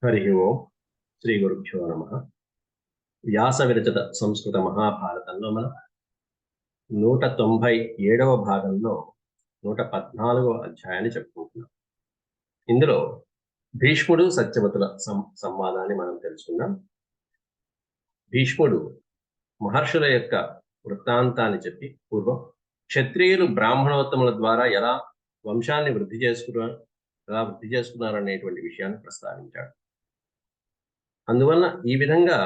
హరి ఓం శ్రీ గురుభ్యో నమ. వ్యాస విరచిత సంస్కృత మహాభారతంలో మనం 197వ భాగంలో 114వ అధ్యాయాన్ని చెప్పుకుంటున్నాం. ఇందులో భీష్ముడు సత్యవతుల సంవాదాన్ని మనం తెలుసుకుందాం. భీష్ముడు మహర్షుల యొక్క వృత్తాంతాన్ని చెప్పి పూర్వం క్షత్రియులు బ్రాహ్మణోత్తముల ద్వారా ఎలా వంశాన్ని వృద్ధి చేసుకున్నారు అనేటువంటి విషయాన్ని ప్రస్తావించాడు. అందువలన ఈ విధంగా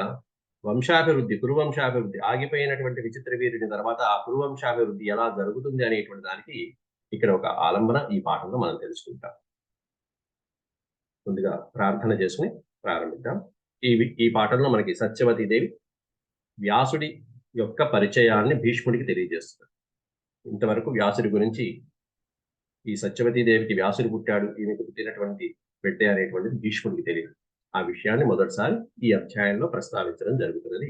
కురువంశాభివృద్ధి ఆగిపోయినటువంటి విచిత్ర వీరుని తర్వాత ఆ కురువంశాభివృద్ధి ఎలా జరుగుతుంది అనేటువంటి దానికి ఇక్కడ ఒక ఆలంబన ఈ పాఠంలో మనం తెలుసుకుంటాం. ముందుగా ప్రార్థన చేసుకుని ప్రారంభిద్దాం. ఈ పాఠంలో మనకి సత్యవతీదేవి వ్యాసుడి యొక్క పరిచయాన్ని భీష్ముడికి తెలియజేస్తుంది. ఇంతవరకు వ్యాసుడి గురించి, ఈ సత్యవతీదేవికి వ్యాసుడు పుట్టాడు, ఈమెకు పుట్టినటువంటి పెట్టే అనేటువంటిది భీష్ముడికి తెలియదు. ఆ విషయాన్ని మొదటిసారి ఈ అధ్యాయంలో ప్రస్తావించడం జరుగుతున్నది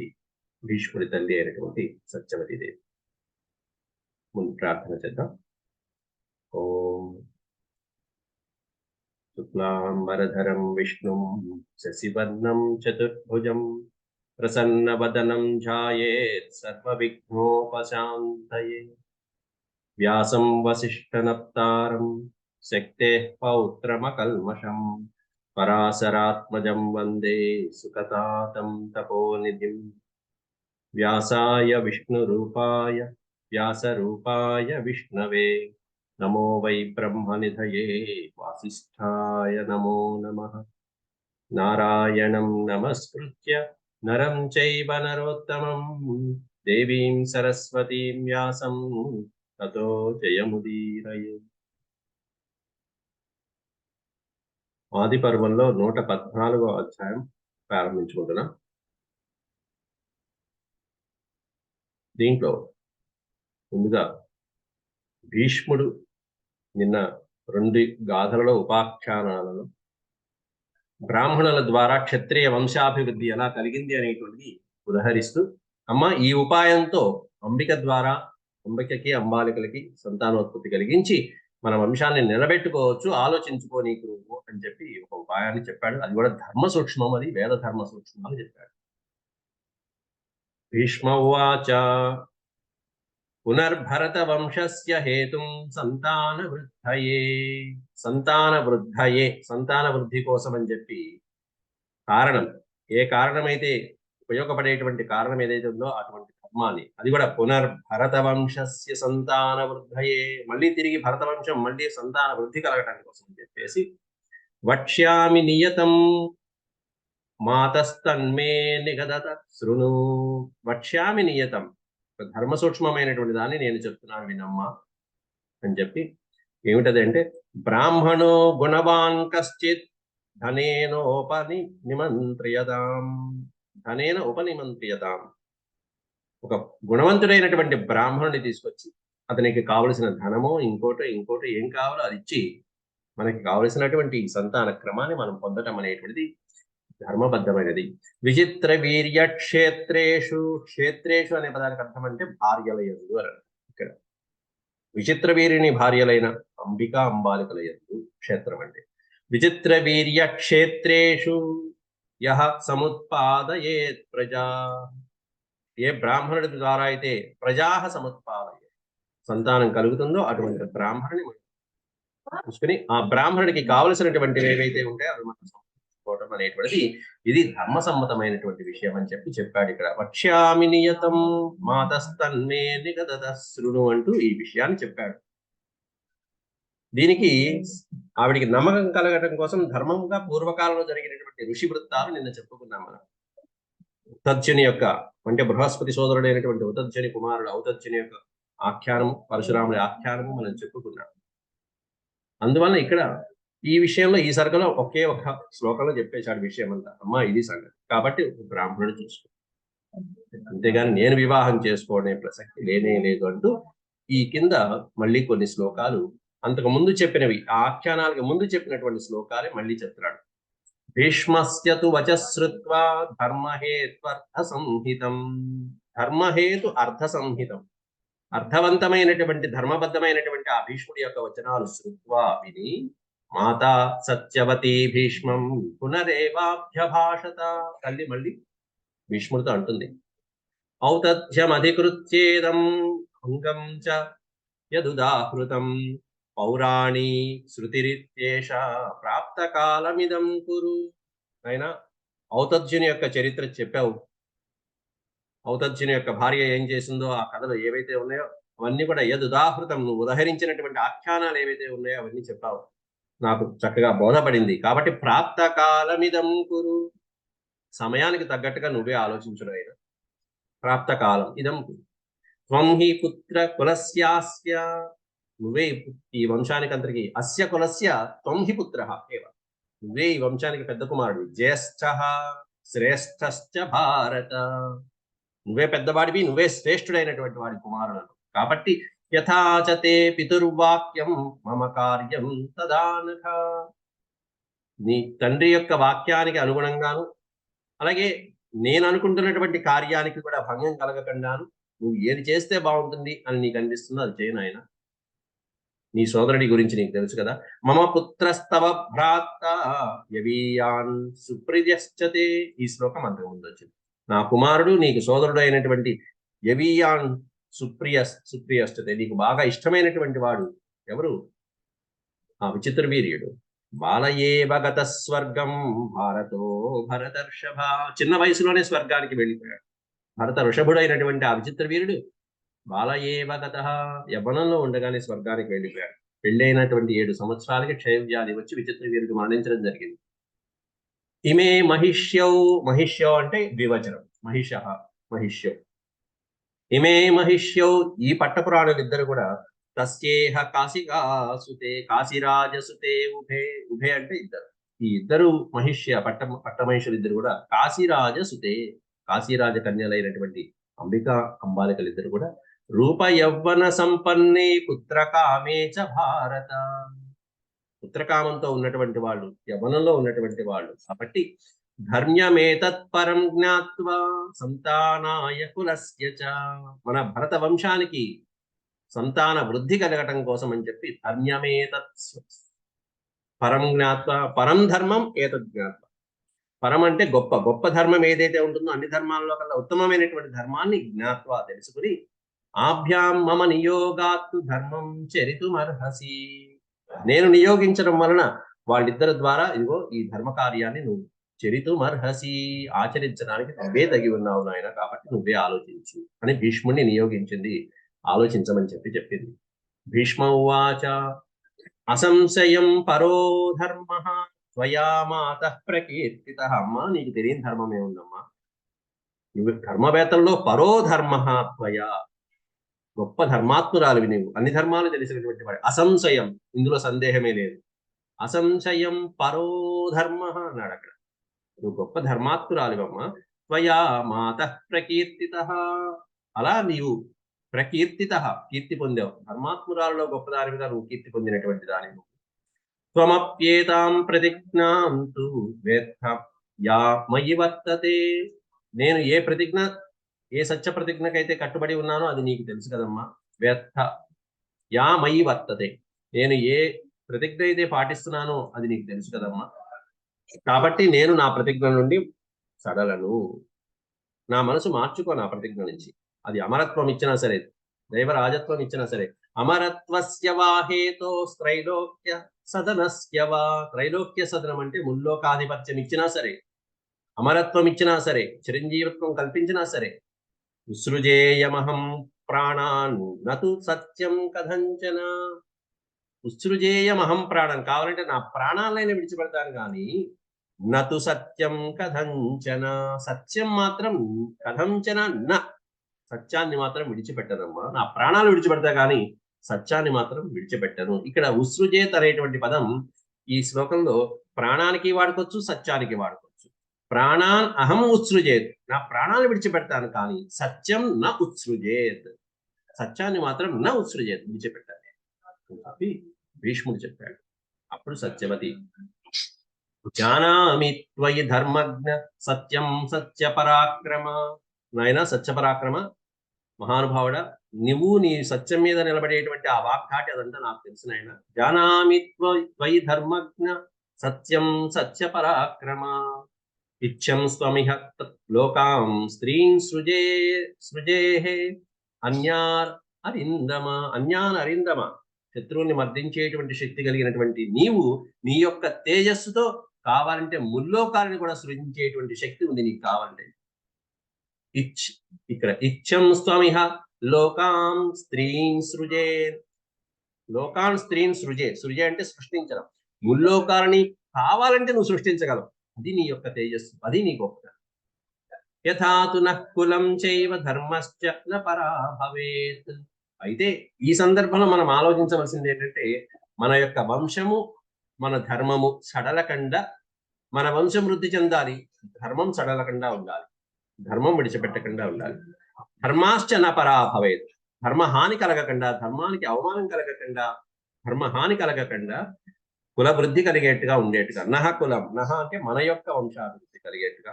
భీష్ముడి తల్లి అయినటువంటి సత్యవతీదేవి. ముందు ప్రార్థన చేద్దాం. ఓం శుక్లాంబరధరం విష్ణుం శశివర్ణం చతుర్భుజం ప్రసన్నవదనం ధ్యాయేత్ సర్వవిఘ్నోపశాంతయే. వ్యాసం వసిష్ఠనప్తారం శక్తేః పౌత్రమకల్మషం పరాశరాత్మజం వందే సుఖతాతం తపోనిధిం. వ్యాసాయ వ్యాసరూపాయ విష్ణవే నమో వై బ్రహ్మనిధయే వాసిష్ఠాయ నమో నమః. నారాయణం నమస్కృత్య నరం చైవ నరోత్తమం దేవీం సరస్వతీం వ్యాసం తతో జయముదీరయే. ఆది పర్వంలో 114వ అధ్యాయం ప్రారంభించుకుంటున్నాం. దీంట్లో ముందుగా భీష్ముడు నిన్న 2 గాథలలో ఉపాఖ్యానాలను బ్రాహ్మణుల ద్వారా క్షత్రియ వంశాభివృద్ధి ఎలా కలిగింది అనేటువంటిది ఉదహరిస్తూ, అమ్మ ఈ ఉపాయంతో అంబికకి అంబాలికలకి సంతానోత్పత్తి కలిగించి మన వంశాన్ని నిలబెట్టుకోవచ్చు, ఆలోచించుకో నీకు నువ్వు అని చెప్పి ఒక ఉపాయాన్ని చెప్పాడు. అది కూడా ధర్మ సూక్ష్మం, అది వేద ధర్మ సూక్ష్మం అని చెప్పాడు. భీష్మ ఉవాచ పునర్భరత వంశస్య హేతుం సంతాన వృద్ధి కోసం అని చెప్పి కారణం, ఏ కారణమైతే ఉపయోగపడేటువంటి కారణం ఏదైతే ఉందో అటువంటి ధర్మాన్ని, అది కూడా పునర్భరత వంశస్య సంతాన వృద్ధయే, మళ్ళీ తిరిగి భరత వంశం మళ్ళీ సంతాన వృద్ధి కలగటం కోసం అని చెప్పేసి వక్ష్యామి నియతం మాతస్తన్మే నిగదత శృణు. వక్ష్యామి నియతం, ధర్మ సూక్ష్మమైనటువంటి దాన్ని నేను చెప్తున్నాను వినమ్మా అని చెప్పి. ఏమిటదంటే బ్రాహ్మణో గుణవాన్ కశ్చిత్ ధనేన ఉపనిమంత్రియతాం. ఒక గుణవంతుడైనటువంటి బ్రాహ్మణుని తీసుకొచ్చి అతనికి కావలసిన ధనమో ఇంకోటో ఏం కావాలో అది ఇచ్చి మనకి కావలసినటువంటి సంతాన క్రమాన్ని మనం పొందటం అనేటువంటిది ధర్మబద్ధమైనది. విచిత్ర వీర్య క్షేత్రేషు అనే పదానికి అర్థం అంటే భార్యల యందు అని. ఇక్కడ విచిత్ర వీరిని భార్యలైన అంబాలికల యందు క్షేత్రం అంటే. విచిత్ర వీర్య క్షేత్రేషు యః సముత్పాదయేత్ ప్రజా, ఏ బ్రాహ్మణుడి ద్వారా అయితే ప్రజాహ సముత్పాదయే సంతానం కలుగుతుందో అటువంటి బ్రాహ్మణుని చూసుకుని ఆ బ్రాహ్మణుడికి కావలసినటువంటివి ఏవైతే ఉంటాయో అవి మనం సమర్పించుకోవటం అనేటువంటిది ఇది ధర్మసమ్మతమైనటువంటి విషయం అని చెప్పాడు. ఇక్కడ వక్ష్యామి నియతం మాతస్తన్మే నిగదత శృణు అంటూ ఈ విషయాన్ని చెప్పాడు. దీనికి ఆవిడికి నమ్మకం కలగడం కోసం ధర్మంగా పూర్వకాలంలో జరిగినటువంటి ఋషి వృత్తాలు నిన్న చెప్పుకున్నాం మనం. ఉతజ్జుని యొక్క, అంటే బృహస్పతి సోదరుడైనటువంటి ఉతజ్జుని కుమారుడు ఔతజ్జుని యొక్క ఆఖ్యానము, పరశురాముడి ఆఖ్యానము మనం చెప్పుకున్నాం. అందువల్ల ఇక్కడ ఈ విషయంలో ఈ సర్గలో ఒకే ఒక శ్లోకంలో చెప్పేశాడు విషయం అంతా. అమ్మా ఇది సంగతి, కాబట్టి బ్రాహ్మణుడు చూసుకో, అంతేగాని నేను వివాహం చేసుకోవడం ప్రసక్తి లేనే లేదు అంటూ ఈ కింద మళ్ళీ కొన్ని శ్లోకాలు అంతకు ముందు చెప్పినవి, ఆ ఆఖ్యానాలకు ముందు చెప్పినటువంటి శ్లోకాలే మళ్ళీ చెప్తున్నాడు. భీష్మస్య తు వచశ్రుత్వా ధర్మహేతు అర్థ సంహితం. అర్థవంతమైనటువంటి ధర్మబద్ధమైనటువంటి ఆ భీష్ముడి యొక్క వచనాలు శ్రుత్వా విని మాతా సత్యవతి భీష్మం పునరేవాభ్యభాషత. తల్లి మళ్ళీ భీష్ముడితో అంటుంది, ఔతథ్యమధికృత్యేదం అంగం చ యదుదాహృతం పౌరాణి శృతిరిత్యేష ప్రాప్త కాలమిదం కురు. అయినా ఔతథ్యుని యొక్క చరిత్ర చెప్పావు, ఔతథ్యుని యొక్క భార్య ఏం చేసిందో ఆ కథలు ఏవైతే ఉన్నాయో అవన్నీ కూడా యదుదాహృతం, నువ్వు ఉదహరించినటువంటి ఆఖ్యానాలు ఏవైతే ఉన్నాయో అవన్నీ చెప్పావు, నాకు చక్కగా బోధపడింది. కాబట్టి ప్రాప్త కాలమిదం కురు, సమయానికి తగ్గట్టుగా నువ్వే ఆలోచించుడు అయినా. ప్రాప్త కాలం ఇదం కురు. త్వం హి పుత్ర కులస్యాస్య, నువ్వే ఈ వంశానికి అందరికి, అస్య కులస్య త్వం హి పుత్ర ఏవ, నువ్వే ఈ వంశానికి పెద్ద కుమారుడు. జ్యేష్ఠ శ్రేష్ఠశ్చ భారత, నువ్వే పెద్దవాడివి, నువ్వే శ్రేష్ఠుడైనటువంటి వాడి కుమారులను. కాబట్టి యథాచతే పితుర్వాక్యం మమ కార్యం తదానఘ, నీ తండ్రి యొక్క వాక్యానికి అనుగుణంగాను అలాగే నేను అనుకుంటున్నటువంటి కార్యానికి కూడా భంగం కలగకుండాను నువ్వు ఏది చేస్తే బాగుంటుంది అని నీకు అనిపిస్తుందో అది చేయను ఆయన. నీ సోదరుడి గురించి నీకు తెలుసు కదా. మమ పుత్రస్తవ భ్రాత యవీయాన్ సుప్రియశ్చతే, ఈ శ్లోకం అంతకు ముందు వచ్చింది. నా కుమారుడు నీకు సోదరుడు అయినటువంటి యవీయాన్ సుప్రియశ్చతే, నీకు బాగా ఇష్టమైనటువంటి వాడు ఎవరు? ఆ విచిత్ర వీర్యుడు. బాలయేవ గత స్వర్గం భారతో భరతర్షభ, చిన్న వయసులోనే స్వర్గానికి వెళ్ళిపోయాడు భరత ఋషభుడైనటువంటి ఆ విచిత్ర వీరుడు. బాలయేవ గత, యవ్వనంలో ఉండగానే స్వర్గానికి వెళ్ళిపోయాడు. పెళ్ళైనటువంటి 7 సంవత్సరాలకి క్షయవ్యాధి వచ్చి విచిత్ర వీరుడు మరణించడం జరిగింది. ఇమే మహిష్యౌ, మహిష్యౌ అంటే ద్వివచనం, మహిష్యౌ. ఇమే మహిష్యౌ, ఈ పట్టపురాణులిద్దరు కూడా తస్యేహ కాశికాసుతే కాశీరాజసుతే ఉభే అంటే ఇద్దరు. ఈ ఇద్దరు మహిష్య పట్టమహిషులు ఇద్దరు కూడా కాశీరాజసుతే, కాశీరాజ కన్యలైనటువంటి అంబికా అంబాలికలిద్దరు కూడా రూప యవ్వన సంపన్నే పుత్రకామే చ భారత, పుత్రకామంతో ఉన్నటువంటి వాళ్ళు, యవ్వనంలో ఉన్నటువంటి వాళ్ళు. కాబట్టి ధర్మ్యమేతత్పరం జ్ఞాత్వా సంతానాయ కులస్య చ, మన భరత వంశానికి సంతాన వృద్ధి కలగటం కోసం అని చెప్పి ధర్మ్యమేతత్ పరం జ్ఞాత్వా, పరం ధర్మం ఏతద్ జ్ఞాత్వా, పరం అంటే గొప్ప, గొప్ప ధర్మం ఏదైతే ఉంటుందో అన్ని ధర్మాల్లో కల్లా ఉత్తమమైనటువంటి ధర్మాన్ని జ్ఞాత్వా తెలుసుకుని ఆభ్యాం మమ నియోగాత్తు ధర్మం చరితుమర్హసి, నేను నియోగించడం వలన వాళ్ళిద్దరి ద్వారా ఇదిగో ఈ ధర్మ కార్యాన్ని నువ్వు చరితుమర్హసి, ఆచరించడానికి నువ్వే తగి ఉన్నావు నాయన, కాబట్టి నువ్వే ఆలోచించు అని భీష్ముడిని నియోగించింది, ఆలోచించమని చెప్పింది. భీష్మ ఉవాచ అసంశయం పరో ధర్మ త్వయా మాతః ప్రకీర్తితః, అమ్మా నీకు తెలియని ధర్మం ఏముందమ్మా, నువ్వు ధర్మవేత్తల్లో పరో ధర్మ త్వయా, గొప్ప ధర్మాత్మురాలివి నీవు, అన్ని ధర్మాలు తెలిసినటువంటి వాడు. అసంశయం, ఇందులో సందేహమే లేదు. అసంశయం పరో ధర్మ అన్నాడు అక్కడ, నువ్వు గొప్ప ధర్మాత్మురాలివమ్మా. త్వయా మాతః ప్రకీర్తితః, అలా నీవు ప్రకీర్తితః, కీర్తి పొందావు, ధర్మాత్మురాలలో గొప్పదానివిగా నువ్వు కీర్తి పొందినటువంటి దానివి. త్వమప్యేతాం ప్రతిజ్ఞాం తు వేత్త యా మయి వర్తతే, నేను ఏ ప్రతిజ్ఞ, ఏ సత్య ప్రతిజ్ఞకైతే కట్టుబడి ఉన్నానో అది నీకు తెలుసు కదమ్మా. వేత్త యా మయి వర్తతే, నేను ఏ ప్రతిజ్ఞ అయితే పాటిస్తున్నానో అది నీకు తెలుసు కదమ్మా. కాబట్టి నేను నా ప్రతిజ్ఞ నుండి సడలను, నా మనసు మార్చుకో నా ప్రతిజ్ఞ నుంచి. అది అమరత్వం ఇచ్చినా సరే, దైవరాజత్వం ఇచ్చినా సరే. అమరత్వస్య వాహేతో త్రైలోక్య సదనస్య వా, త్రైలోక్య సదనం అంటే ముల్లోకాధిపత్యం ఇచ్చినా సరే, అమరత్వం ఇచ్చినా సరే, చిరంజీవత్వం కల్పించినా సరే, ఉత్సృజేయమహం ప్రాణాన్ నతు సత్యం కథంచన, ఉత్సృజేయమహం ప్రాణం, కావాలంటే నా ప్రాణాలైనా విడిచిపెడతాను కానీ నతు సత్యం కథంచన, సత్యం మాత్రం కథంచన న, సత్యాన్ని మాత్రం విడిచిపెట్టనమ్మా, నా ప్రాణాలు విడిచిపెడతా కానీ సత్యాన్ని మాత్రం విడిచిపెట్టను. ఇక్కడ ఉత్సృజేత్ అనేటువంటి పదం ఈ శ్లోకంలో ప్రాణానికి వాడుకోవచ్చు, సత్యానికి వాడుకోవచ్చు. ప్రాణాన్ అహం ఉత్సృజేత్, నా ప్రాణాలు విడిచిపెడతాను కానీ సత్యం న ఉత్సృజేత్, సత్యాన్ని మాత్రం న ఉత్సృజేత్, విడిచిపెట్టాలి అని చెప్పి భీష్ముడు చెప్పాడు. అప్పుడు సత్యవతి జానామి త్వయి ధర్మజ్ఞ సత్యం సత్య పరాక్రమ, నాయన సత్య పరాక్రమ, మహానుభావుడా, నువ్వు నీ సత్యం మీద నిలబడేటువంటి ఆ వాగ్ధాటి అదంతా నాకు తెలిసిన ఆయన. జానామి త్వయి ధర్మజ్ఞ సత్యం సత్య పరాక్రమ ఇచ్చం స్వమిహ లోకాం స్త్రీం సృజేహే అన్యాన్ అరిందమ. శత్రువుని మర్దించేటువంటి శక్తి కలిగినటువంటి నీవు నీ యొక్క తేజస్సుతో కావాలంటే ముల్లోకాలను కూడా సృజించేటువంటి శక్తి ఉంది నీకు కావాలంటే. ఇక్కడ ఇచ్చం స్వమిహ లోకాం స్త్రీం సృజే. లోకాన్ స్త్రీన్ సృజే అంటే సృష్టించడం. ముల్లోకాలని కావాలంటే నువ్వు సృష్టించగలవు. అది నీ యొక్క తేజస్సు, అది నీ గొప్ప. యథాతు నః కులం చైవ ధర్మశ్చ న పరా భవేత్. అయితే ఈ సందర్భంలో మనం ఆలోచించవలసింది ఏంటంటే, మన యొక్క వంశము మన ధర్మము సడలకుండా, మన వంశం వృద్ధి చెందాలి, ధర్మం సడలకుండా ఉండాలి, ధర్మం విడిచిపెట్టకుండా ఉండాలి. ధర్మాశ్చ న పరా భవేత్. ధర్మహాని కలగకుండా, ధర్మానికి అవమానం కలగకుండా, ధర్మహాని కలగకుండా కుల వృద్ధి కలిగేట్టుగా ఉండేట్టుగా. నహ కులం, నహ అంటే మన యొక్క వంశాభివృద్ధి కలిగేట్టుగా.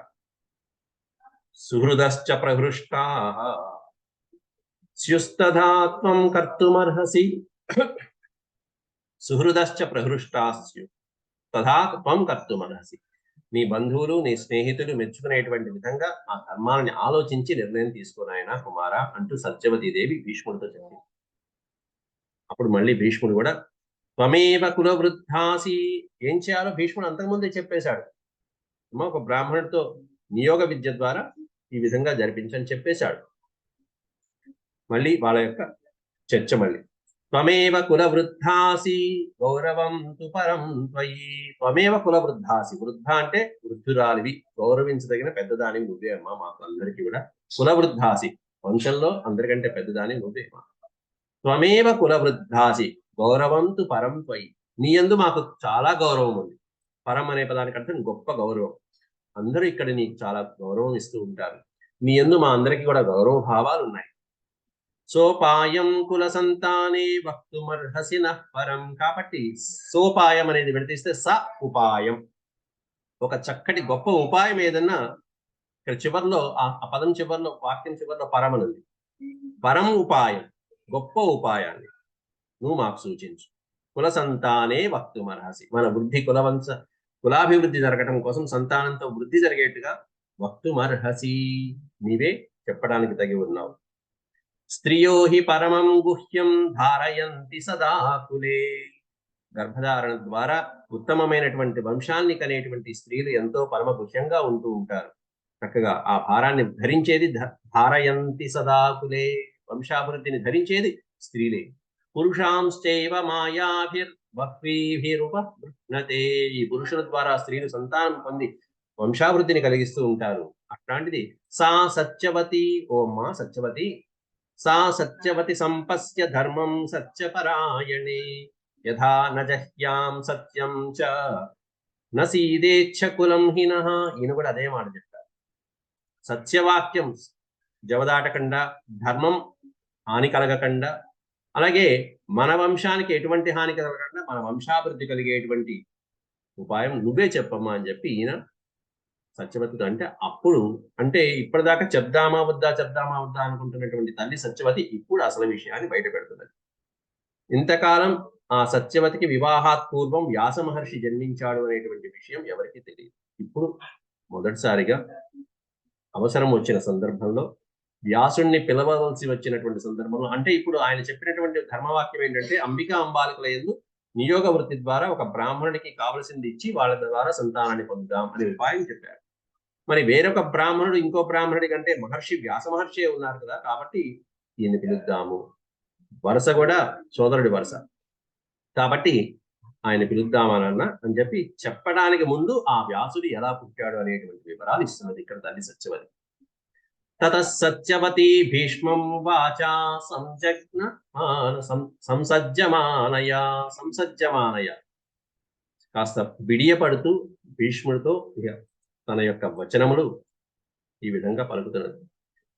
సుహృదశ్చ ప్రహృష్టా స్యుస్తథాత్మం కర్తుమర్హసి. సుహృదశ్చ ప్రహృష్టాస్యు తథా త్వం కర్తుమర్హసి. నీ బంధువులు నీ స్నేహితులు మెచ్చుకునేటువంటి విధంగా ఆ ధర్మాన్ని ఆలోచించి నిర్ణయం తీసుకున్నాయన కుమారా అంటూ సత్యవతీదేవి భీష్ముడితో చెప్పింది. అప్పుడు మళ్ళీ భీష్ముడు కూడా త్వమేవ కుల వృద్ధాసి. ఏం చేయాలో భీష్ముడు అంతకుముందే చెప్పేశాడు. ఒక బ్రాహ్మణుడితో నియోగ విద్య ద్వారా ఈ విధంగా జరిపించని చెప్పేశాడు. మళ్ళీ వాళ్ళ యొక్క చర్చ మళ్ళీ. త్వమేవ కుల వృద్ధాసి గౌరవం తు పరం త్వయి. త్వమేవ కుల వృద్ధాసి. వృద్ధ అంటే వృద్ధురాలివి, గౌరవించదగిన పెద్దదాని నువ్వే అమ్మా మాకు అందరికీ కూడా. కుల వృద్ధాసి, వంశంలో అందరికంటే పెద్దదాని నువ్వే అమ్మా. త్వమేవ కుల వృద్ధాసి గౌరవం తు పరం త్వయి. నీ యందు మాకు చాలా గౌరవం ఉంది. పరం అనే పదానికి అర్థం గొప్ప గౌరవం. అందరూ ఇక్కడ నీకు చాలా గౌరవం ఇస్తూ ఉంటారు. నీ యందు మా అందరికీ కూడా గౌరవ భావాలు ఉన్నాయి. సోపాయం కుల సంతానే వక్తుమర్హసి నః పరం. కాబట్టి సోపాయం అనేది విడతీస్తే స ఉపాయం, ఒక చక్కటి గొప్ప ఉపాయం ఏదన్నా ఇక్కడ చివరిలో ఆ పదం చివరిలో, వాక్యం చివరిలో పరం అని ఉంది. పరం ఉపాయం, గొప్ప ఉపాయాన్ని నువ్వు మాకు సూచించు. కుల సంతానే వక్తుమర్హసి. మన వృద్ధి కులాభివృద్ధి జరగటం కోసం, సంతానంతో వృద్ధి జరిగేట్టుగా వక్తుమర్హసి, నీవే చెప్పడానికి తగి ఉన్నావు. స్త్రియో హి పరమం గుహ్యం ధారయంతి సదా కులే. గర్భధారణ ద్వారా ఉత్తమమైనటువంటి వంశాన్ని కనేటువంటి స్త్రీలు ఎంతో పరమ గుహ్యంగా ఉంటూ ఉంటారు. చక్కగా ఆ భారాన్ని ధరించేది ధారయంతి సదా కులే. వంశాభివృద్ధిని ధరించేది స్త్రీలే. పురుషాంశ్చైవ మాయాభిర్వహ్వీభిరుపగృహ్ణతే. ఈ పురుషుల ద్వారా స్త్రీలు సంతానం పొంది వంశాభివృద్ధిని కలిగిస్తూ ఉంటారు. అట్లాంటిది సా సత్యవతి, ఓ అమ్మా సత్యవతి, సా సత్యవతి సంపస్య ధర్మం సత్యపరాయణే యథా నజహ్యాం సత్యం చ నసీదేచ్ఛ కులం హినః. ఈయన కూడా అదే మాట చెప్తారు. సత్యవాక్యం జవదాటకుండా, ధర్మం హాని కలగకుండా, అలాగే మన వంశానికి ఎటువంటి హాని కలగకుండా మన వంశాభివృద్ధి కలిగేటువంటి ఉపాయం నువ్వే చెప్పమ్మా అని చెప్పి ఈయన సత్యవతితో అంటే, అప్పుడు అంటే ఇప్పటిదాకా చెప్దామా వద్దా అనుకుంటున్నటువంటి తల్లి సత్యవతి ఇప్పుడు అసలు విషయాన్ని బయట పెడుతున్నది. ఇంతకాలం ఆ సత్యవతికి వివాహాత్ పూర్వం వ్యాస మహర్షి జన్మించాడు అనేటువంటి విషయం ఎవరికి తెలియదు. ఇప్పుడు మొదటిసారిగా అవసరం వచ్చిన సందర్భంలో, వ్యాసుణ్ణి పిలవవలసి వచ్చినటువంటి సందర్భంలో, అంటే ఇప్పుడు ఆయన చెప్పినటువంటి ధర్మవాక్యం ఏంటంటే, అంబికా అంబాలికల యందు నియోగ వృత్తి ద్వారా ఒక బ్రాహ్మణుడికి కావలసింది ఇచ్చి వాళ్ళ ద్వారా సంతానాన్ని పొందుదాం అనే ఉపాయం చెప్పారు. మరి వేరొక బ్రాహ్మణుడు ఇంకో బ్రాహ్మణుడి కంటే మహర్షి వ్యాస మహర్షి ఉన్నారు కదా, కాబట్టి ఈయన పిలుద్దాము. వరుస కూడా సోదరుడి వరుస కాబట్టి ఆయన పిలుద్దామనన్నా అని చెప్పి చెప్పడానికి ముందు ఆ వ్యాసుడు ఎలా పుట్టాడు అనేటువంటి వివరాలు ఇస్తున్నది ఇక్కడ తల్లి సత్యవతి. తతః సత్యవతి భీష్మం వాచా సంసజ్జమానయ కాస్త బిడియపడుతూ భీష్ముడితో తన యొక్క వచనములు ఈ విధంగా పలుకుతున్నది.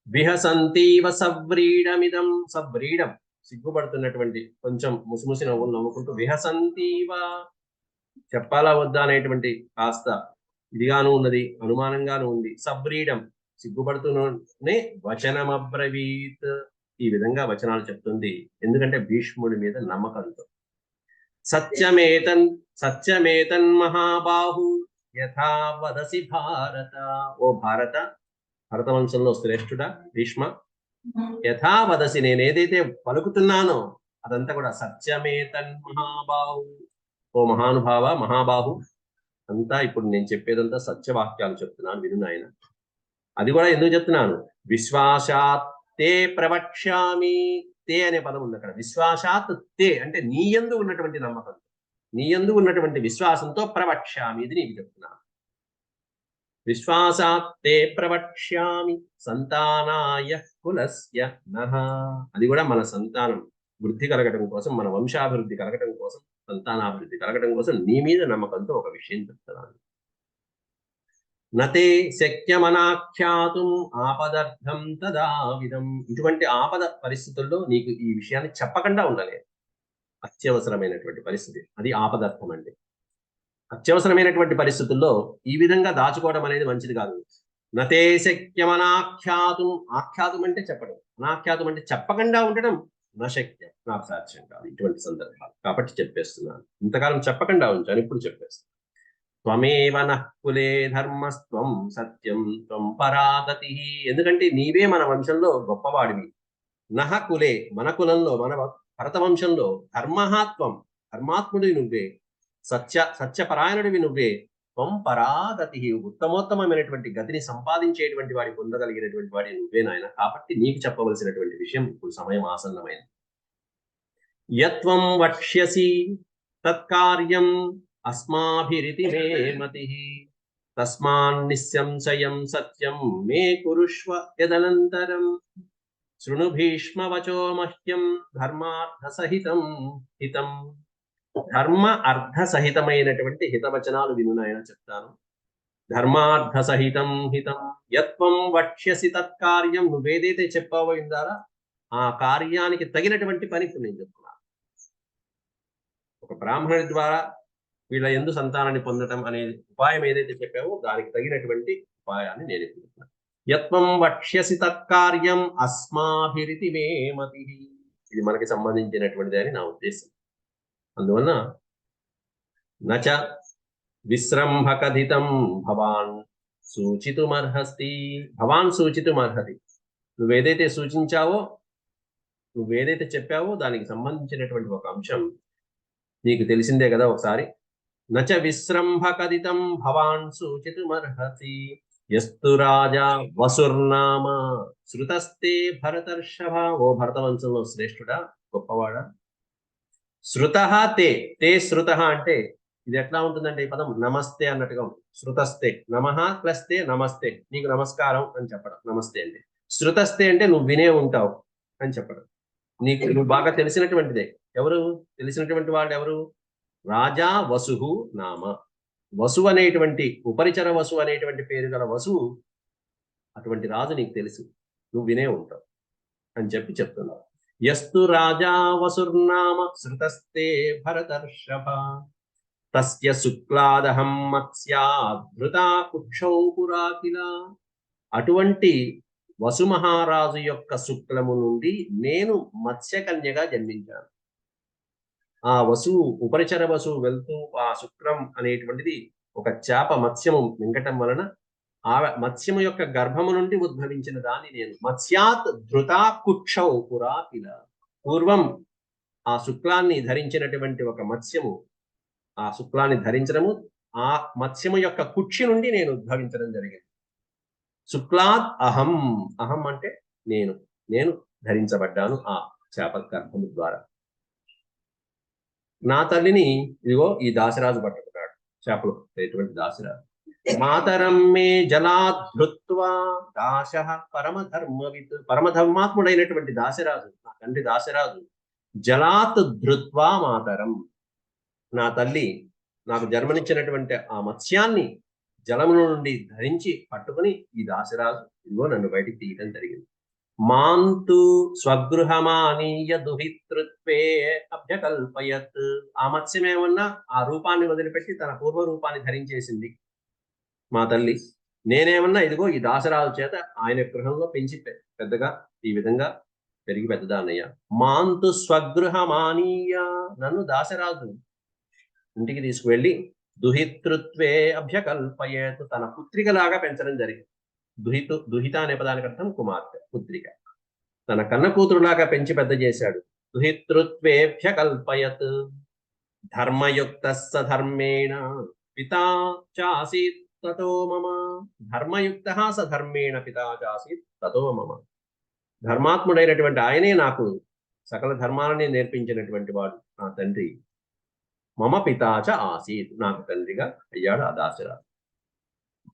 విహసంతీవ సవ్రీడమిదం. సవ్రీడం సిగ్గుపడుతున్నటువంటి, కొంచెం ముసిముసి నవ్వులు నవ్వుకుంటూ, విహసంతీవ చెప్పాలా వద్దా అనేటువంటి కాస్త ఇదిగాను ఉన్నది, అనుమానంగాను ఉంది. సవ్రీడం సిగ్గుపడుతూనే వచనమబ్రవీత్ ఈ విధంగా వచనాలు చెప్తుంది. ఎందుకంటే భీష్ముడి మీద నమ్మకంతో. సత్యమేతన్ మహాబాహు యథా వదసి భారత. ఓ భారత, భరతవంశంలో శ్రేష్ఠుడా భీష్మ, యథా వదసి, నేను ఏదైతే పలుకుతున్నానో అదంతా కూడా సత్యమేతన్ మహాబాహు. ఓ మహానుభావ, మహాబాహు, అంతా ఇప్పుడు నేను చెప్పేదంతా సత్యవాక్యాలు చెప్తున్నాను, విను నాయన. అది కూడా ఎందుకు చెప్తున్నాను? విశ్వాసాత్ తే ప్రవక్ష్యామి. తే అనే పదం ఉంది అక్కడ. విశ్వాసాత్ తే అంటే నీ యందు ఉన్నటువంటి నమ్మకం, నీ యందు ఉన్నటువంటి విశ్వాసంతో ప్రవక్ష్యామి, ఇది నీకు చెప్తున్నాను. విశ్వాసాత్ తే ప్రవక్ష్యామి సంతానాయ కులస్య నః. అది కూడా మన సంతానం వృద్ధి కలగటం కోసం, మన వంశాభివృద్ధి కలగటం కోసం, సంతానాభివృద్ధి కలగటం కోసం నీ మీద నమ్మకంతో ఒక విషయం చెప్తున్నాను. నతే శక్యమనాఖ్యాతుం ఆపదర్థం తదావిధం. ఇటువంటి ఆపద పరిస్థితుల్లో నీకు ఈ విషయాన్ని చెప్పకుండా ఉండలేదు. అత్యవసరమైనటువంటి పరిస్థితి, అది ఆపదర్థం అంటే. అత్యవసరమైనటువంటి పరిస్థితుల్లో ఈ విధంగా దాచుకోవడం అనేది మంచిది కాదు. నతే శక్యమనాఖ్యాతుం. ఆఖ్యాతం అంటే చెప్పడం, అనాఖ్యాతం అంటే చెప్పకుండా ఉండడం. నశక్యం, నాకు సాధ్యం కాదు ఇటువంటి సందర్భాలు, కాబట్టి చెప్పేస్తున్నాను. ఇంతకాలం చెప్పకుండా ఉంచాను, ఇప్పుడు చెప్పేస్తాను. త్వమేవ నః కులే ధర్మస్త్వం సత్యం త్వం పరాగతి. ఎందుకంటే నీవే మన వంశంలో గొప్పవాడివి. నః కులే, మన కులంలో, మన భరత వంశంలో ధర్మహాత్వం, ధర్మాత్ముడివి నువ్వే. సత్యపరాయణుడివి నువ్వే. త్వం పరాగతి, ఉత్తమోత్తమైనటువంటి గతిని సంపాదించేటువంటి వాడి, పొందగలిగినటువంటి వాడి నువ్వే నాయన. కాబట్టి నీకు చెప్పవలసినటువంటి విషయం ఇప్పుడు సమయం ఆసన్నమైంది. యత్వం వక్ష్యసి తత్కార్యం అస్మాభిరితి మే మతి. తస్మాన్ నిస్సంశయం సత్యం మే కురుష్వ యదనంతరం. శృణు భీష్మ వచో మహ్యం ధర్మార్థ సహితం హితం. ధర్మ అర్థ సహితమైనటువంటి హితవచనాలు వినునాయన చెప్తాను. ధర్మార్థ సహితం హితం. యత్వం వక్ష్యసి తత్కార్యం. నువ్వేదైతే చెప్పావో ఇందారా, ఆ కార్యానికి తగినటువంటి పని నేను చెప్తున్నాను. ఒక బ్రాహ్మణుడి ద్వారా వీళ్ళ యందు సంతానాన్ని పొందటం అనే ఉపాయం ఏదైతే చెప్పావో దానికి తగినటువంటి ఉపాయాన్ని నేను చెప్తున్నాను. యత్వం వక్ష్యసి తత్కార్యం అస్మాభిరితి మే మతి. ఇది మనకి సంబంధించినటువంటిది అని నా ఉద్దేశం. అందువలన నచ విశ్రంభకథితం భవాన్ సూచితుమర్హస్తి. భవాన్ సూచితుమర్హతి. నువ్వేదైతే సూచించావో, నువ్వేదైతే చెప్పావో దానికి సంబంధించినటువంటి ఒక అంశం నీకు తెలిసిందే కదా. ఒకసారి నచ విశ్రంభకథితం భవాన్ సూచితుమర్హసి. యస్తు రాజా వసుర్నామ శృతస్తే భరతర్షభ. ఓ భరతవంశంలో శ్రేష్ఠుడా, గొప్పవాడా. శృతః తే. తే శృతః అంటే ఇది ఎట్లా ఉంటుందంటే ఈ పదం నమస్తే అన్నట్టుగా ఉంటుంది. శృతస్తే, నమః ప్లస్ తే నమస్తే, నీకు నమస్కారం అని చెప్పడం. నమస్తే అంటే. శృతస్తే అంటే నువ్వు వినే ఉంటావు అని చెప్పడం. నువ్వు బాగా తెలిసినటువంటిదే. ఎవరు తెలిసినటువంటి వాళ్ళు ఎవరు? రాజా వసుహు నామ. వసు అనేటువంటి, ఉపరిచర వసు అనేటువంటి పేరు గల వసువు, అటువంటి రాజు నీకు తెలుసు, నువ్వు వినే ఉంటావు అని చెప్పి చెప్తున్నావు. యస్తు రాజా వసుర్నామ శృతస్తే భరతర్షభ. తస్య శుక్లాదహం మత్స్యాధృతా కుక్షౌ పురాకిల. అటువంటి వసు మహారాజు యొక్క శుక్లము నుండి నేను మత్స్యకన్యగా జన్మించాను. ఆ వసువు, ఉపరిచర వసువు వెళ్తూ ఆ శుక్రం అనేటువంటిది ఒక చేప మత్స్యము మింగటం వలన ఆ మత్స్యము యొక్క గర్భము నుండి ఉద్భవించిన దాన్ని నేను. మత్స్యాత్ ధృతా కుక్షౌ పురాకిల. పూర్వం ఆ శుక్లాన్ని ధరించినటువంటి ఒక మత్స్యము, ఆ శుక్లాన్ని ధరించడము, ఆ మత్స్యము యొక్క కుక్షి నుండి నేను ఉద్భవించడం జరిగింది. శుక్లాత్ అహం. అహం అంటే నేను, నేను ధరించబడ్డాను ఆ చేప గర్భము ద్వారా. నా తల్లిని ఇదిగో ఈ దాసరాజు పట్టుకున్నాడు, చేపలు ఎటువంటి దాసరాజు. మాతరం మే జలాధృత్వా దాశ పరమధర్మవిత్. పరమధర్మాత్ముడైనటువంటి దాసరాజు, నా తండ్రి దాసరాజు. జలాత్ ధృత్వా మాతరం, నా తల్లి నాకు జన్మనిచ్చినటువంటి ఆ మత్స్యాన్ని జలము నుండి ధరించి పట్టుకుని ఈ దాసరాజు ఇదిగో నన్ను బయటికి తీయటం జరిగింది. మాంతు స్వగృహమానీయ దుహితృత్వే అభ్యకల్పయత్. ఆ మత్స్యం ఏమన్నా ఆ రూపాన్ని వదిలిపెట్టి తన పూర్వ రూపాన్ని ధరించేసింది మా తల్లి. నేనేమన్నా ఇదిగో ఈ దాసరాజు చేత ఆయన గృహంలో పెంచి పెద్దగా ఈ విధంగా పెరిగి పెద్దదాన్నయ్యా. మాంతు స్వగృహమానీయ, నన్ను దాసరాజు ఇంటికి తీసుకువెళ్ళి దుహితృత్వే అభ్యకల్పయేత్, తన పుత్రికలాగా పెంచడం జరిగింది. దుహిత అనే పదానికి అర్థం కుమార్తె, పుత్రిక. తన కన్న కూతురులాగా పెంచి పెద్ద చేశాడు. దుహితృత్వేభ్యకల్పయత్ ధర్మయుక్తస్స ధర్మేణ పితా చాసీత్ తతో మమ. ధర్మయుక్తః స ధర్మేణ పితా చాసీత్ తతో మమ. ధర్మాత్ముడైనటువంటి ఆయనే నాకు సకల ధర్మాలని నేర్పించినటువంటి వాడు నా తండ్రి. మమ పితాచ ఆసీత్, నాకు తండ్రిగా అయ్యాడు ఆ దాశరాజు.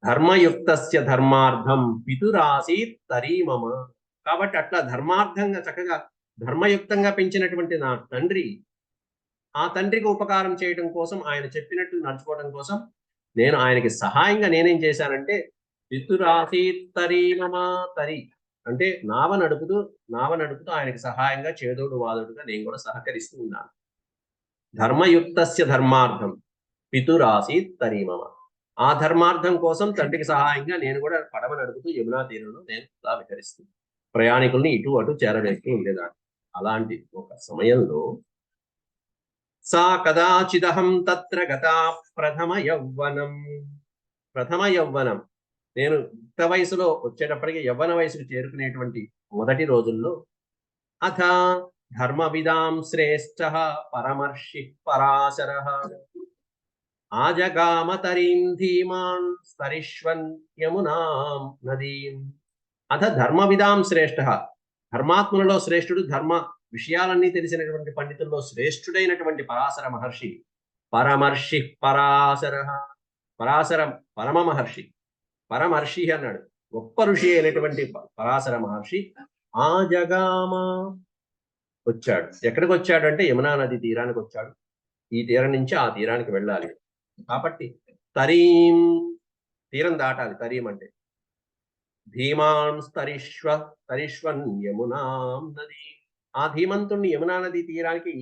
ధర్మయుక్తస్య ధర్మార్థం పితురాసీత్ తరీ మమ. కాబట్టి అట్లా ధర్మార్థంగా చక్కగా ధర్మయుక్తంగా పెంచినటువంటి నా తండ్రి, ఆ తండ్రికి ఉపకారం చేయడం కోసం, ఆయన చెప్పినట్టు నడుచుకోవడం కోసం నేను ఆయనకి సహాయంగా నేనేం చేశానంటే పితురాసీత్ తరీ మమ. తరి అంటే నావ నడుపుతూ ఆయనకి సహాయంగా చేదోడు వాదోడుగా నేను కూడా సహకరిస్తూ ఉన్నాను. ధర్మయుక్తస్య ధర్మార్థం పితురాసీత్ తరీ మమ. ఆ ధర్మార్థం కోసం తండ్రికి సహాయంగా నేను కూడా పడవ నడుపుతూ యమునా తీరంలో నేను ఇలా విహరిస్తుంది, ప్రయాణికుల్ని ఇటు అటు చేరవేస్తూ ఉండేదాన్ని. అలాంటి ఒక సమయంలో సా కదాచిదహం తత్ర గతా ప్రథమ యౌవనం, నేను యుక్త వయసులో వచ్చేటప్పటికి యవ్వన వయసుకు చేరుకునేటువంటి మొదటి రోజుల్లో అథ ధర్మవిదాం శ్రేష్ఠ పరమర్షి పరాశరః ఆజగామ తరీం ధీమాన్ స్తరిష్వన్ యమునాం నదీం. అథ ధర్మవిదాం శ్రేష్ఠ, ధర్మాత్ములలో శ్రేష్ఠుడు, ధర్మ విషయాలన్నీ తెలిసినటువంటి పండితుల్లో శ్రేష్ఠుడైనటువంటి పరాశర మహర్షి. పరమర్షి పరాశరః, పరాశరం పరమ మహర్షి, పరమర్షి అన్నాడు, గొప్ప ఋషి అయినటువంటి పరాశర మహర్షి ఆజగామ వచ్చాడు. ఎక్కడికి వచ్చాడు అంటే యమునా నది తీరానికి వచ్చాడు. ఈ తీరం నుంచి ఆ తీరానికి వెళ్ళాలి కాబట్టి తరీం, తీరం దాటాలి. తరీం అంటే ధీమాన్ తరిష్వన్ యమునాం నది. ఆ ధీమంతుణ్ణి యమునా నది తీరానికి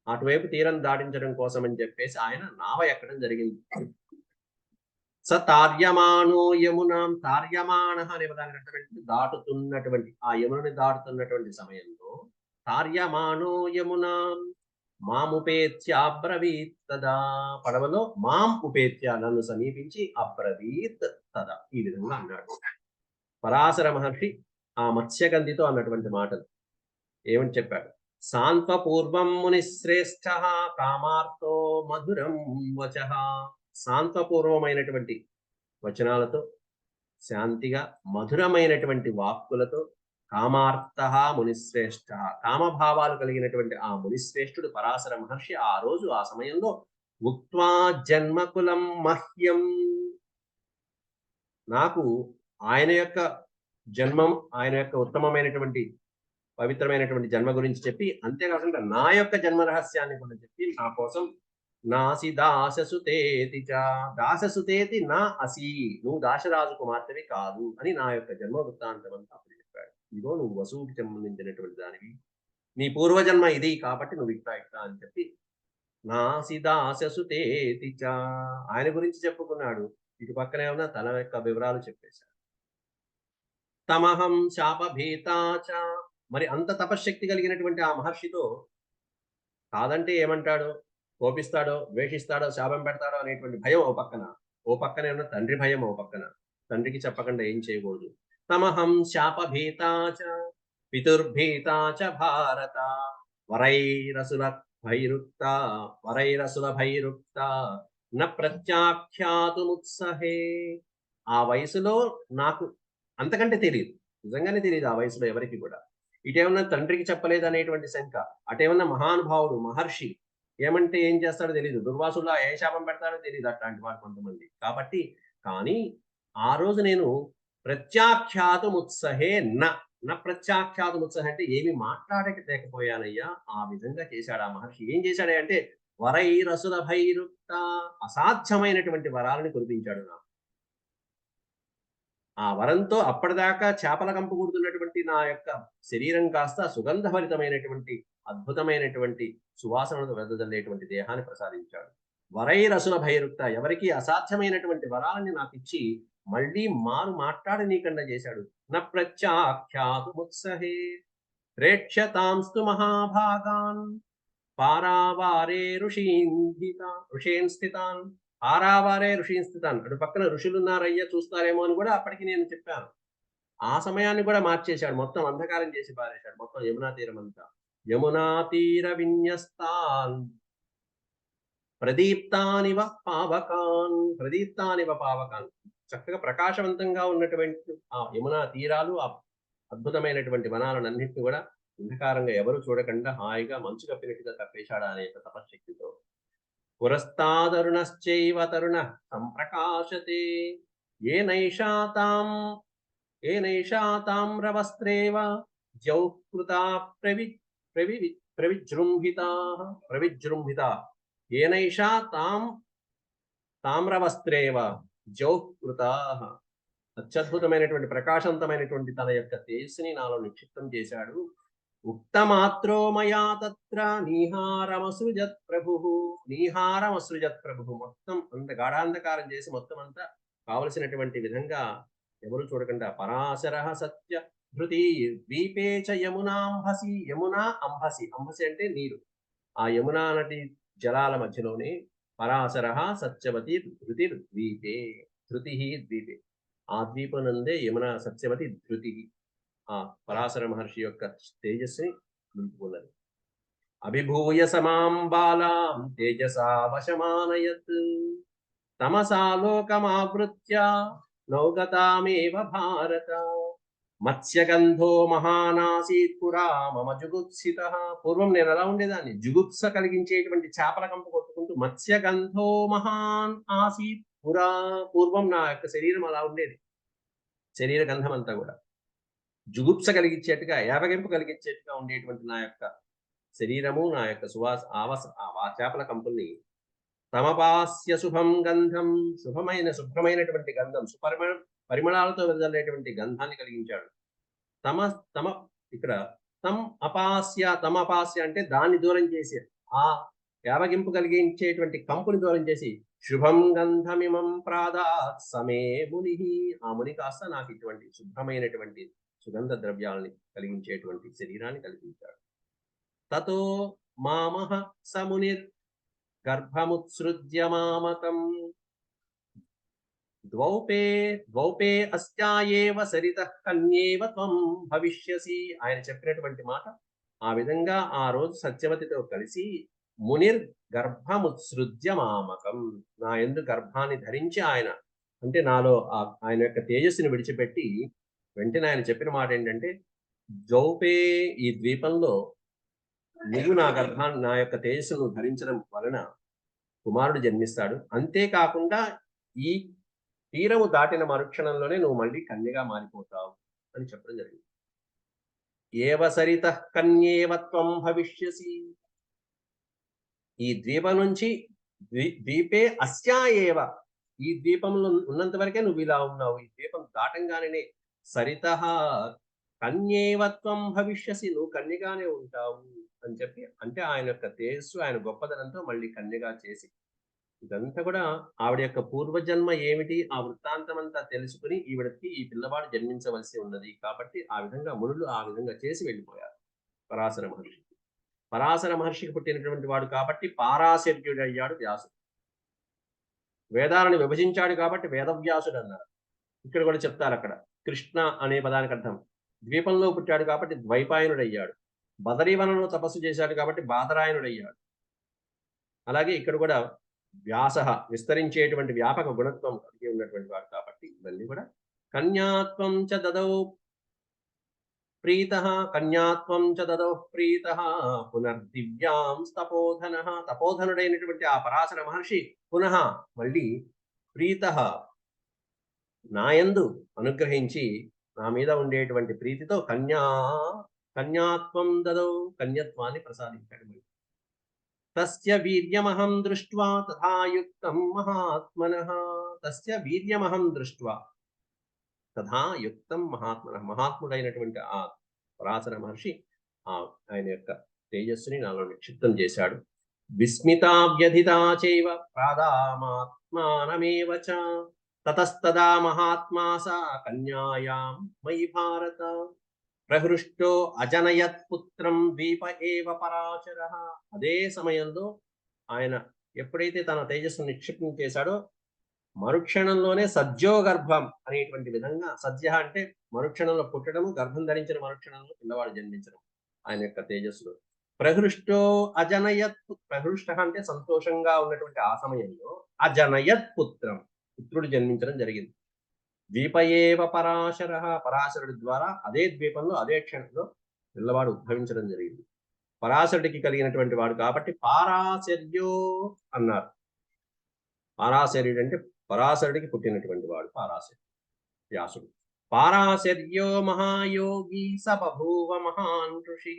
అటువైపు తీరం దాటించడం కోసం అని చెప్పేసి ఆయన నావ ఎక్కడం జరిగింది. స తార్యమానో యమునాం, తార్యమాణ అనే పదానికి అర్థం దాటుతున్నటువంటి, ఆ యమునని దాటుతున్నటువంటి సమయంలో తార్యమానో యమునాం మాముపేత్య అబ్రవీత్ తదా, పడవలో మాం ఉపేత్య నన్ను సమీపించి అబ్రవీత్ తదా, ఈ విధంగా అన్నాడు పరాశర మహర్షి ఆ మత్స్యగంధితో అన్నటువంటి మాటలు. ఏమని చెప్పాడు? సాంత్వపూర్వం మునిశ్రేష్ఠ కామార్తో మధురం వచః. సాంత్వపూర్వమైనటువంటి వచనాలతో, శాంతిగా మధురమైనటువంటి వాక్కులతో కామార్త మునిశ్రేష్ఠ, కామభావాలు కలిగినటువంటి ఆ మునిశ్రేష్ఠుడు పరాశర మహర్షి ఆ రోజు ఆ సమయంలో ఉక్త్వా జన్మకులం మహ్యం, నాకు ఆయన యొక్క జన్మం, ఆయన యొక్క ఉత్తమమైనటువంటి పవిత్రమైనటువంటి జన్మ గురించి చెప్పి, అంతేకాకుండా నా యొక్క జన్మ రహస్యాన్ని కూడా చెప్పి నా కోసం నాసి దాససుతేతి చ, దాససుతేతి నా అసి, నువ్వు దాశరాజు కుమార్తెవి కాదు అని నా యొక్క జన్మ వృత్తాంతం అంతా అప్పుడు చెప్పాడు. ఇదిగో నువ్వు వసువుకి సంబంధించినటువంటి దానివి, నీ పూర్వజన్మ ఇది కాబట్టి నువ్వు ఇట్లా అని చెప్పి నాసి దాససుతేతి చ ఆయన గురించి చెప్పుకున్నాడు. ఇటు పక్కనే ఉన్న తన యొక్క వివరాలు చెప్పేశాడు. తమహం శాపభీతాచ, మరి అంత తపశ్శక్తి కలిగినటువంటి ఆ మహర్షితో కాదంటే ఏమంటాడో, కోపిస్తాడో, ద్వేషిస్తాడో, శాపం పెడతాడో అనేటువంటి భయం ఓ పక్కనే ఉన్న తండ్రి భయం ఓ పక్కన, తండ్రికి చెప్పకుండా ఏం చేయకూడదు. తమహం శాపభీతాచ పితుర్భీతాచ భారత వరైరసుల భైరుక్త న ప్రత్యాఖ్యాతుముత్సహే. ఆ వయసులో నాకు అంతకంటే తెలియదు, నిజంగానే తెలియదు ఆ వయసులో ఎవరికి కూడా. ఇటేమన్నా తండ్రికి చెప్పలేదు అనేటువంటి శంక, అటేమన్నా మహానుభావుడు మహర్షి ఏమంటే ఏం చేస్తాడో తెలియదు, దుర్వాసుల్లో ఏ శాపం పెడతాడో తెలియదు అట్లాంటి వాడు కొంతమంది. కాబట్టి కానీ ఆ రోజు నేను ప్రత్యాఖ్యాతుముత్సహే నా ప్రత్యాఖ్యాతుముత్సహే అంటే ఏమి మాట్లాడలేకపోయానయ్యా, ఆ విధంగా చేశాడు ఆ మహర్షి. ఏం చేశాడే అంటే వరైరసుల భైరుక్త, అసాధ్యమైనటువంటి వరాలని కురిపించాడు నాకు. ఆ వరంతో అప్పటిదాకా చేపల కంపు కూడుతున్నటువంటి నా యొక్క శరీరం కాస్త సుగంధభరితమైనటువంటి అద్భుతమైనటువంటి సువాసనను వెదజల్లేటువంటి దేహాన్ని ప్రసాదించాడు. వరైరసుల భైరుక్త, ఎవరికి అసాధ్యమైనటువంటి వరాలని నాకు ఇచ్చి మళ్ళీ మారు మాట్లాడనీకుండా చేశాడు. న ప్రత్యాఖ్యాతుముత్సహే, ప్రేక్ష్యతాంస్తు మహాభాగాన్ పారావారే ఋషీన్ స్థితాన్. పారావారే ఋషీన్ స్థితాన్, అటు పక్కన ఋషులు ఉన్నారయ్యా చూస్తారేమో అని కూడా అప్పటికి నేను చెప్పాను. ఆ సమయాన్ని కూడా మార్చేశాడు, మొత్తం అంధకారం చేసి పారేశాడు మొత్తం యమునా తీరం అంతా. యమునా తీర విన్యస్తాన్ ప్రదీప్తానివ పావకాన్. ప్రదీప్తానివ పావకాన్, చక్కగా ప్రకాశవంతంగా ఉన్నటువంటి ఆ యమునా తీరాలు, ఆ అద్భుతమైనటువంటి వనాలన్నింటినీ కూడా అంధకారంగా ఎవరు చూడకుండా హాయిగా మంచు కప్పినట్టుగా కప్పేశాడు అనే యొక్క తపశక్తితో. పురస్తాదరుణశ్చైవ తరుణ సంప్రకాశతే ఏనైషా తామ్రవస్త్రేవ జౌకృతా ప్రవిజృంభితా ఏనైషా తామ్రవస్త్రేవ జౌకృతా. అత్యద్భుతమైనటువంటి ప్రకాశవంతమైనటువంటి తన యొక్క తేజస్సుని నాలో నిక్షిప్తం చేశాడు. ఉక్తమాత్రో మయా తత్ర నీహారమసృజత్ ప్రభు. మొత్తం అంత గాఢాంధకారం చేసి మొత్తం అంతా కావలసినటువంటి విధంగా ఎవరు చూడకుండా. పరాశర సత్య ధృతి ద్వీపే చ యమునాంభసి. యమునా అంభసి, అంభసి అంటే నీరు. ఆ యమునా నటి జలాల మధ్యలోనే పరాశర సత్యవతి ధృతి ద్వీపే. ధృతి ద్వీపే, ఆ ద్వీపనందే యమున సత్యవతి ధృతి, ఆ పరాశర మహర్షి యొక్క తేజస్సుని నింపుకున్నది. అభిభూయ సమాం బాలాం తేజసా వశమానయత్ తమసా లోకమావృత్య నౌగతామేవ భారత. మత్స్యగంధో మహానాసీత్ పురా మమ జుగుప్సిత. పూర్వం నేను ఎలా ఉండేదాన్ని, జుగుప్స కలిగించేటువంటి చేపల కంప కొట్టుకుంటూ మత్స్యగంధో మహాన్ ఆసీత్ పురా. పూర్వం నా యొక్క శరీరం అలా ఉండేది, శరీర గంధం అంతా కూడా జుగుప్స కలిగించేట్టుగా, యావగింపు కలిగించేట్టుగా ఉండేటువంటి నా యొక్క శరీరము, నా యొక్క సువాస ఆ చేపల కంపుల్ని తమపాస్య శుభం గంధం, శుభ్రమైనటువంటి గంధం, పరిమళాలతో వెదజల్లేటువంటి గంధాన్ని కలిగించాడు. ఇక్కడ తమపాస్య అంటే దాన్ని దూరం చేసి, ఆ యావగింపు కలిగించేటువంటి కంపుని దూరం చేసి శుభం గంధమిమం ప్రాదాత్ సమే ముని. ఆ ముని కాస్త నాకు ఇటువంటి శుభ్రమైనటువంటి సుగంధ ద్రవ్యాలని కలిగించేటువంటి శరీరాన్ని కలిగించాడు. తతో మామహ సమునిర్ గర్భముత్సృజ్య మామకం ద్వౌపే అస్యాయేవ సరితః కన్యేవ త్వం భవిష్యసి. ఆయన చెప్పినటువంటి మాట ఆ విధంగా ఆ రోజు సత్యవతితో కలిసి మునిర్ గర్భముత్సృజ్య మామకం, నా యందు గర్భాన్ని ధరించి ఆయన, అంటే నాలో ఆయన యొక్క తేజస్సుని విడిచిపెట్టి వెంటనే ఆయన చెప్పిన మాట ఏంటంటే, ద్వౌపే, ఈ ద్వీపంలో నువ్వు నా యొక్క తేజస్సును ధరించడం వలన కుమారుడు జన్మిస్తాడు. అంతేకాకుండా ఈ తీరము దాటిన మరుక్షణంలోనే నువ్వు మళ్ళీ కన్యగా మారిపోతావు అని చెప్పడం జరిగింది. ఏవ సరితః కన్యేవ త్వం భవిష్యసి. ఈ ద్వీపం నుంచి ద్వీపే అస్యా ఏవ, ఈ ద్వీపంలో ఉన్నంత వరకే నువ్వు ఇలా ఉన్నావు. ఈ ద్వీపం దాటంగానే సరితః కన్యేవత్వం భవిష్యసి, నువ్వు కన్యగానే ఉంటావు అని చెప్పి, అంటే ఆయన యొక్క తేజస్సు, ఆయన గొప్పదనంతో మళ్ళీ కన్యగా చేసి, ఇదంతా కూడా ఆవిడ యొక్క పూర్వజన్మ ఏమిటి, ఆ వృత్తాంతం అంతా తెలుసుకుని ఈవిడకి ఈ పిల్లవాడు జన్మించవలసి ఉన్నది కాబట్టి ఆ విధంగా మునులు ఆ విధంగా చేసి వెళ్ళిపోయారు. పరాశర మహర్షికి పుట్టినటువంటి వాడు కాబట్టి పారాశర్యుడు అయ్యాడు వ్యాసుడు. వేదాలను విభజించాడు కాబట్టి వేదవ్యాసుడు అన్నారు. ఇక్కడ కూడా చెప్తారు, అక్కడ కృష్ణ అనే పదానికి అర్థం. ద్వీపంలో పుట్టాడు కాబట్టి ద్వైపాయనుడు అయ్యాడు. బదరీవనంలో తపస్సు చేశాడు కాబట్టి బాదరాయనుడు అయ్యాడు. అలాగే ఇక్కడ కూడా వ్యాస, విస్తరించేటువంటి వ్యాపక గుణత్వం కలిగి ఉన్నటువంటి వాడు కాబట్టి ఇవన్నీ కూడా. కన్యాత్వం చ దదౌ ప్రీతః పునర్దివ్యాం తపోధనః. తపోధనుడైనటువంటి ఆ పరాశర మహర్షి పునః మళ్ళీ ప్రీతః, నాయందు అనుగ్రహించి నా మీద ఉండేటువంటి ప్రీతితో కన్యాత్వం దదౌ, కన్యత్వాన్ని ప్రసాదించాడు. తస్య వీర్యమహం దృష్ట్వా తథాయుక్తం మహాత్మనః. తస్య వీర్యమహం దృష్ట్వా తథాయుక్తం మహాత్మనః. మహాత్ముడైనటువంటి ఆ పరాశర మహర్షి ఆయన యొక్క తేజస్సుని నాలో నిక్షిప్తం చేశాడు. విస్మితా వ్యధితా చైవ ప్రాదామాత్మానమేవ చ తతస్తదా మహాత్మా సా కన్యాయాం మయి భారత. ప్రహృష్టో అజనయత్ పుత్రం ద్వీప ఏవ పరాశర. అదే సమయంలో ఆయన ఎప్పుడైతే తన తేజస్సును నిక్షిప్తం చేశాడో మరుక్షణంలోనే సద్యోగర్భం అనేటువంటి విధంగా, సద్య అంటే మరుక్షణంలో పుట్టడం, గర్భం ధరించిన మరుక్షణంలో పిల్లవాడు జన్మించడం ఆయన యొక్క తేజస్సులో. ప్రహృష్టో అజనయత్, ప్రహృష్ట అంటే సంతోషంగా ఉన్నటువంటి ఆ సమయంలో అజనయత్ పుత్రం, పుత్రుడు జన్మించడం జరిగింది. ద్వీపయేవ పరాశర, పరాశరుడి ద్వారా అదే ద్వీపంలో అదే క్షణంలో పిల్లవాడు ఉద్భవించడం జరిగింది. పరాశరుడికి కలిగినటువంటి వాడు కాబట్టి పారాశర్యో అన్నారు. పారాశర్యుడు అంటే పరాశరుడికి పుట్టినటువంటి వాడు పరాశర్యుడు, వ్యాసుడు. పారాశర్యో మహాయోగి స బభూవ మహాన్ ఋషి.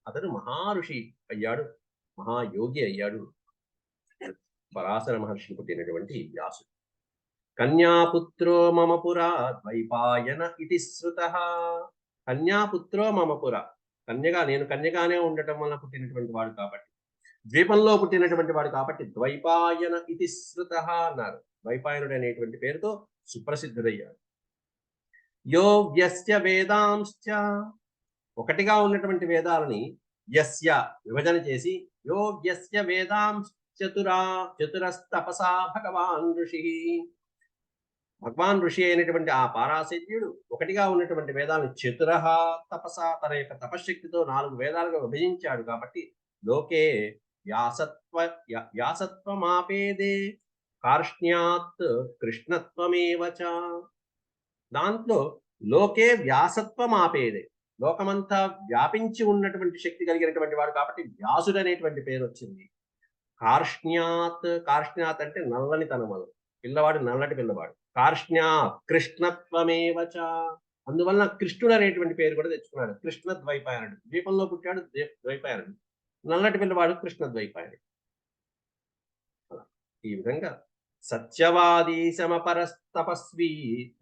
అతడు మహారుషి అయ్యాడు, మహాయోగి అయ్యాడు పరాశర మహర్షికి పుట్టినటువంటి వ్యాసుడు. కన్యాపుత్రో మమ పురా ద్వైపాయన ఇతి శ్రుతః. కన్యాపుత్రో మమ పుర, కన్యగా, నేను కన్యగానే ఉండటం వల్ల పుట్టినటువంటి వాడు కాబట్టి, ద్వీపంలో పుట్టినటువంటి వాడు కాబట్టి ద్వైపాయన ఇతి శ్రుతః అన్నారు. ద్వైపాయనుడు అనేటువంటి పేరుతో సుప్రసిద్ధుడయ్యాడు. యో వ్యస్య వేదాంశ్చ, ఒకటిగా ఉన్నటువంటి వేదాలని యస్య విభజన చేసి యో వ్యస్య వేదాంశ్చ చతురస్తపసా భగవాన్ ఋషి. భగవాన్ ఋషి అయినటువంటి ఆ పారాశర్యుడు ఒకటిగా ఉన్నటువంటి వేదాలను చతురహ తపస, తన యొక్క తపశక్తితో 4 వేదాలుగా విభజించాడు కాబట్టి లోకే వ్యాసత్వమాపేదే కార్ష్ణ్యాత్ కృష్ణత్వమేవ చ. దాంట్లో లోకే వ్యాసత్వమాపేదే, లోకమంతా వ్యాపించి ఉన్నటువంటి శక్తి కలిగినటువంటి వాడు కాబట్టి వ్యాసుడు అనేటువంటి పేరు వచ్చింది. కార్ష్ణ్యాత్, కార్ష్ణ్యాత్ అంటే నల్లని తనమలు, పిల్లవాడు నల్లటి పిల్లవాడు. కార్ష్ణ్యాత్ కృష్ణత్వమేవ చ, అందువలన కృష్ణుడు అనేటువంటి పేరు కూడా తెచ్చుకున్నాడు. కృష్ణ ద్వైపాయనుడు, ద్వీపంలో పుట్టాడు ద్వైపాయనుడు, నల్లటి పిల్లవాడు కృష్ణ ద్వైపాయనుడు. ఈ విధంగా సత్యవాదీ సమపరస్తపస్వి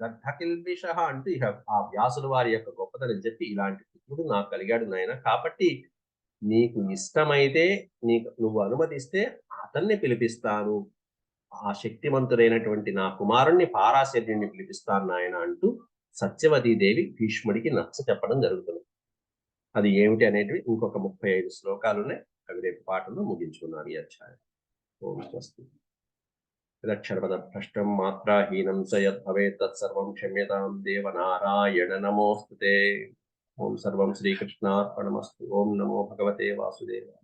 దగ్ధకిల్బిష అంటూ ఇక ఆ వ్యాసుల వారి యొక్క గొప్పతనం చెప్పి, ఇలాంటి పుత్రుడు నాకు కలిగాడు నాయన, కాబట్టి నీకు ఇష్టమైతే, నువ్వు అనుమతిస్తే అతన్ని పిలిపిస్తాను, ఆ శక్తివంతుడైనటువంటి నా కుమారుణ్ణి పారాశర్యుణ్ణి పిలిపిస్తాను నాయన అంటూ సత్యవతీదేవి భీష్ముడికి నచ్చ చెప్పడం జరుగుతుంది. అది ఏమిటి అనేటివి ఇంకొక 35 శ్లోకాలు ఉన్నాయి. అవి రేపు పాఠంలో ముగించుకున్నాను ఈ అధ్యాయం. ఓం స్వస్తి. యదక్షరపద భ్రష్టం మాత్రాహీనం స యద్భవేత్ తత్సర్వం క్షమ్యతాం దేవనారాయణ నమోస్తుతే. ఓం సర్వం శ్రీకృష్ణార్పణమస్తు. ఓం నమో భగవతే వాసుదేవాయ.